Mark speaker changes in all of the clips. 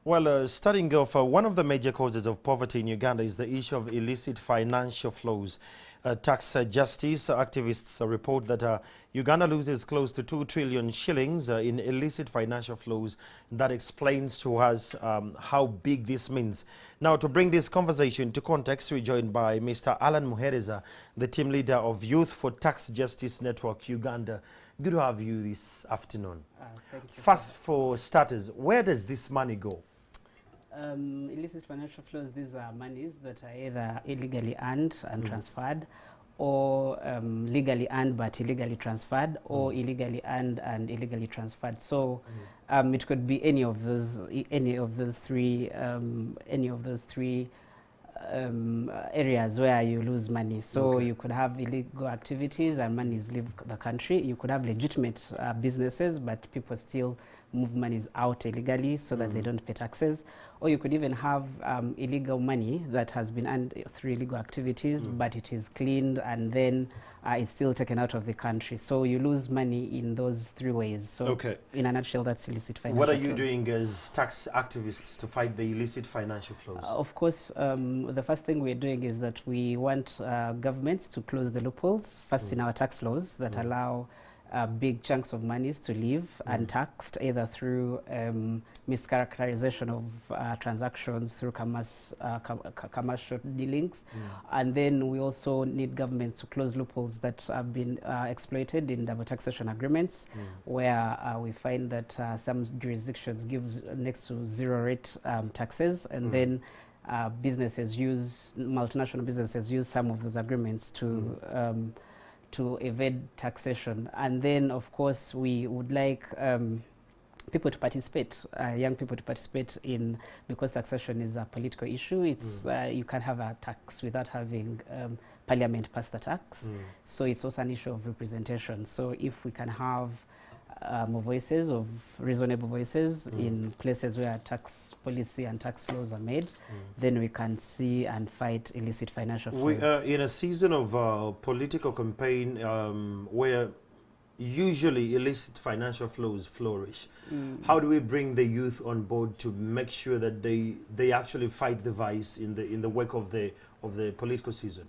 Speaker 1: Well, starting off, one of the major causes of poverty in Uganda is the issue of illicit financial flows. Tax justice activists report that Uganda loses close to 2 trillion shillings in illicit financial flows. That explains to us how big this means. Now, to bring this conversation to context, we're joined by Mr. Allan Muhereza, the team leader of Youth for Tax Justice Network Uganda. Good to have you this afternoon.
Speaker 2: Thank you.
Speaker 1: First, for starters, where does this money go?
Speaker 2: Illicit financial flows, these are monies that are either illegally earned and transferred, or legally earned but illegally transferred, or illegally earned and illegally transferred. So it could be any of those three areas where you lose money. So you could have illegal activities and monies leave the country. You could have legitimate businesses, but people still move monies out illegally so that they don't pay taxes. Or you could even have illegal money that has been earned through illegal activities, but it is cleaned and then it's still taken out of the country. So you lose money in those three ways. So in a nutshell, that's illicit financial flows.
Speaker 1: What are you doing as tax activists to fight the illicit financial flows?
Speaker 2: Of course, the first thing we're doing is that we want governments to close the loopholes, first in our tax laws that allow big chunks of monies to live untaxed, either through mischaracterization of transactions through commercial dealings. And then we also need governments to close loopholes that have been exploited in double taxation agreements, where we find that some jurisdictions give next to zero rate taxes, and then multinational businesses use some of those agreements to evade taxation. And then, of course, we would like people to participate, young people to participate in, because taxation is a political issue. It's you can't have a tax without having Parliament pass the tax. So it's also an issue of representation. So if we can have more voices, of reasonable voices in places where tax policy and tax laws are made, then we can see and fight illicit financial flows.
Speaker 1: In a season of political campaign where usually illicit financial flows flourish, how do we bring the youth on board to make sure that they actually fight the vice in the wake of the political season?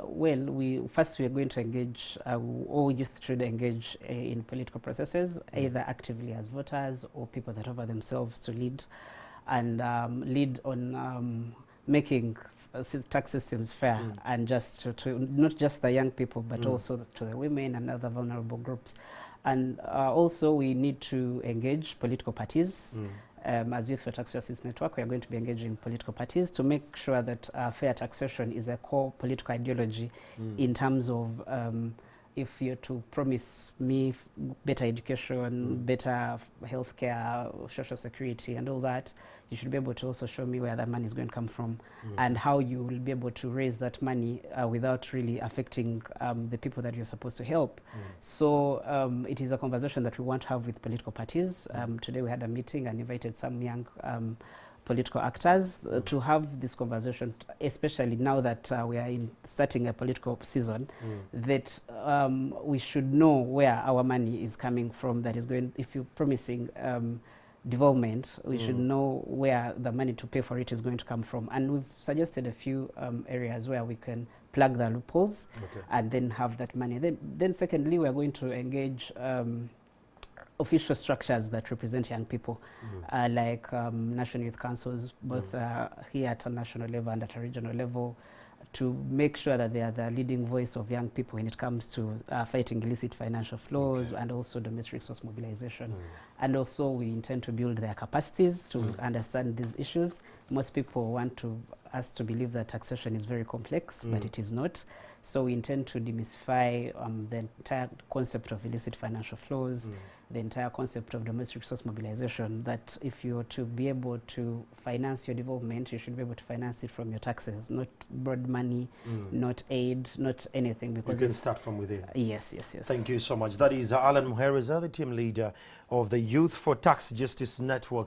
Speaker 2: Well, we are going to engage, all youth should engage in political processes, either actively as voters or people that offer themselves to lead, and lead on making tax systems fair and just to not just the young people, but also to the women and other vulnerable groups. And also we need to engage political parties. As Youth for Tax Justice Network, we are going to be engaging political parties to make sure that fair taxation is a core political ideology, in terms of if you're to promise me better education, better healthcare, social security and all that, you should be able to also show me where that money is going to come from, and how you will be able to raise that money without really affecting the people that you're supposed to help. So it is a conversation that we want to have with political parties. Today we had a meeting and invited some young political actors to have this conversation, especially now that we are starting a political season, that we should know where our money is coming from. That is going, if you're promising development, we should know where the money to pay for it is going to come from. And we've suggested a few areas where we can plug the loopholes and then have that money. Then secondly, we are going to engage official structures that represent young people, like national youth councils, both here at a national level and at a regional level, to make sure that they are the leading voice of young people when it comes to fighting illicit financial flows and also domestic resource mobilization. And also we intend to build their capacities to understand these issues. Most people want us to believe that taxation is very complex, but it is not. So we intend to demystify the entire concept of illicit financial flows, the entire concept of domestic resource mobilization, that if you're to be able to finance your development, you should be able to finance it from your taxes, not broad money, not aid, not anything. Because
Speaker 1: you can start from within.
Speaker 2: Yes, yes, yes.
Speaker 1: Thank you so much. That is Allan Muhereza, the team leader of the Youth for Tax Justice Network.